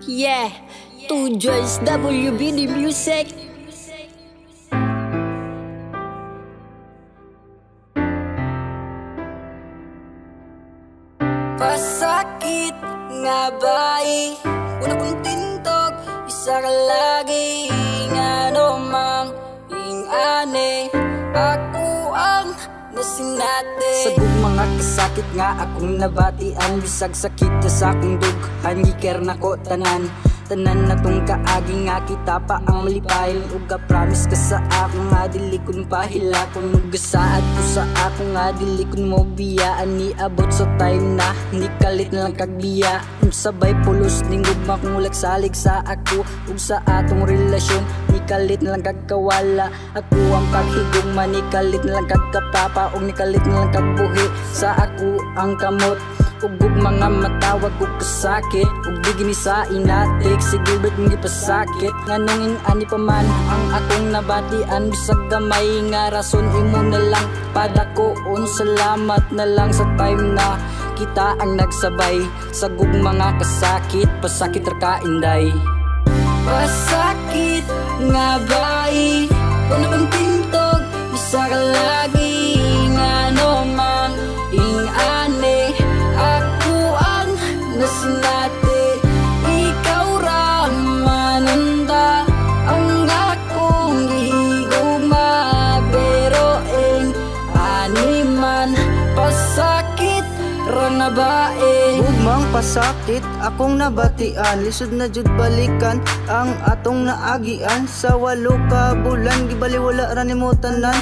Yeah, to Joyce WBD Music. Pasakit nga ba'y una kong tintog, isa ka lagi nga nomang ing-ane, ako ang nasinate. Sa mga kasakit nga akong nabatian, bisag sakit sa akong dughan, giker na ko tanan na tong kaagi nga kita pa ang malipay. Ug ka promise ka sa ako nga dili kun pahila kun gasaad ko sa ako nga dili kun mo biyaan ni abot sa time na ni kalit na lang kag biya. Sabay pulos ning gugma kung salig sa ako ug sa atong relasyon ni kalit na lang kag kawala. Ako ang paghigugma ni kalit na lang kag kapapa ug ni kalit na lang kag buhi sa ako ang kamot. Ug mga matawag ko kasakit ug di gini sa inatik siguro hindi pa sakit nganong ani pa man ang akong nabatian bisag gamay nga rason imo na lang padakoon. Salamat na lang sa time na kita ang nagsabay sa mga kasakit pasakit ra ka inday. Pasakit nga ba'y una kong tintog, isa ka lagi nga nomang ing-ane, ako ang nasinate, ikaw ra manunda ang akong gihigugma, pero animan pasakit ra na bae. Gugmang pasakit akong nabatian, lisod na jud balikan ang atong naagian. Sa 8 ka bulan gibaliwala ra nimo tanan,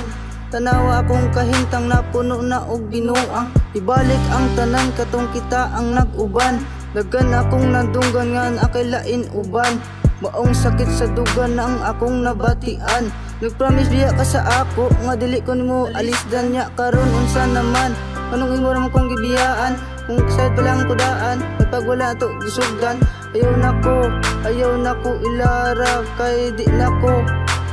tanawa akong kahintang na puno na og binuang. Ibalik ang tanan katong kita ang nag-uban, dagan akong nadunggan nga akay lain uban. Maong sakit sa dugan ang akong nabatian, nagpromise diya ka sa ako nga dili ko nimo alisdan nya karon unsa naman. Anong imo ra kong gibiyaan kung side pa lang kudaan, pag wala to gisugdan. Ayaw nako ilara kay di nako,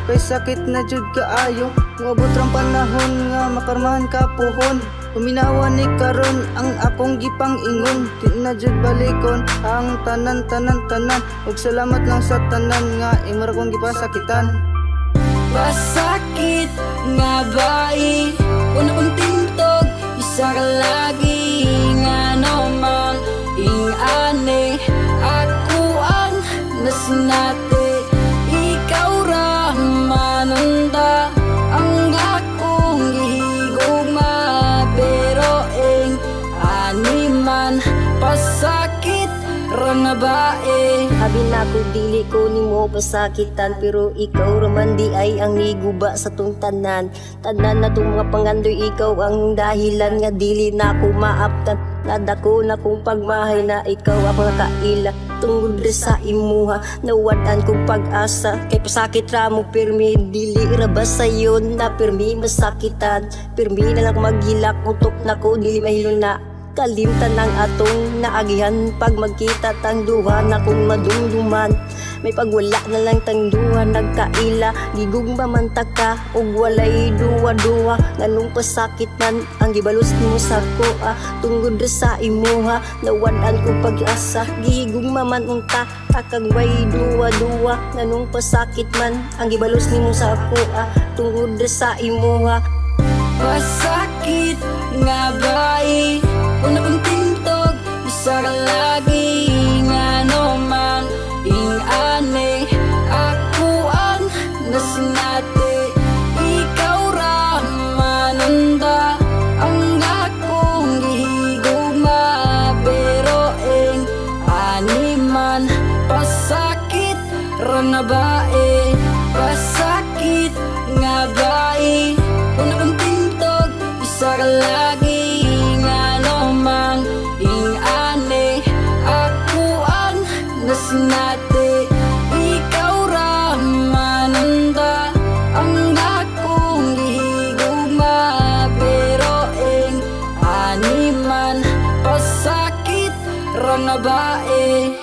kay sakit na jud kaayo. Moabot rang panahon nga makarmahan ka puhon, uminawa ni karon ang akong gipang ingon. Di na jud balikon ang tanan ug salamat lang sa tanan nga imo ra kong gipasakitan. Pasakit nga ba'y una kong tintog, isa ka lagi nga nomang ing-ane, ako ang nasinate, ikaw ra manunda ang akong gihigugma, pero animan pasakit ra na bae. Habi na ko dili ko nimo pasakitan, pero ikaw raman di ay ang niguba sa tong tanan na tong mga pangandoy. Ikaw ang dahilan nga dili na ko maaptan, nadako na kong pagmahay na ikaw ang nakaila tungod sa imuha. Nawadan kong pag-asa kay pasakit ra mo pirmi, dili ra ba sayo na pirmi masakitan. Pirmi na lang maghilak utok na ko dili mahilon na kalimtan ng atong naagihan. Pag magkita tang duha na kung madumduman, may pagwala na lang tang duha nagkaila. Gigugma man taka ug walay duwa-duwa, nganong pasakit man ang gibalos mo sa koa tungod sa imuha. Nawadan ko pag-asa gigugma man unta kag way duwa-duwa, nganong pasakit man ang gibalos nimo sa koa tungod sa imuha. Pasakit nga ba'y una kong tintog, isa ka lagi nga nomang ing-ane, ako ang nasinate, ikaw ra manunda ang akong gihigugma, pero animan pasakit ra na bae. Pasakit nga ba'y una kong tintog, isa ka lagi nga nomang ing-ane, ako ang nasinate, ikaw ra manunda ang akong gihigugma, pero animan pasakit ra na bae.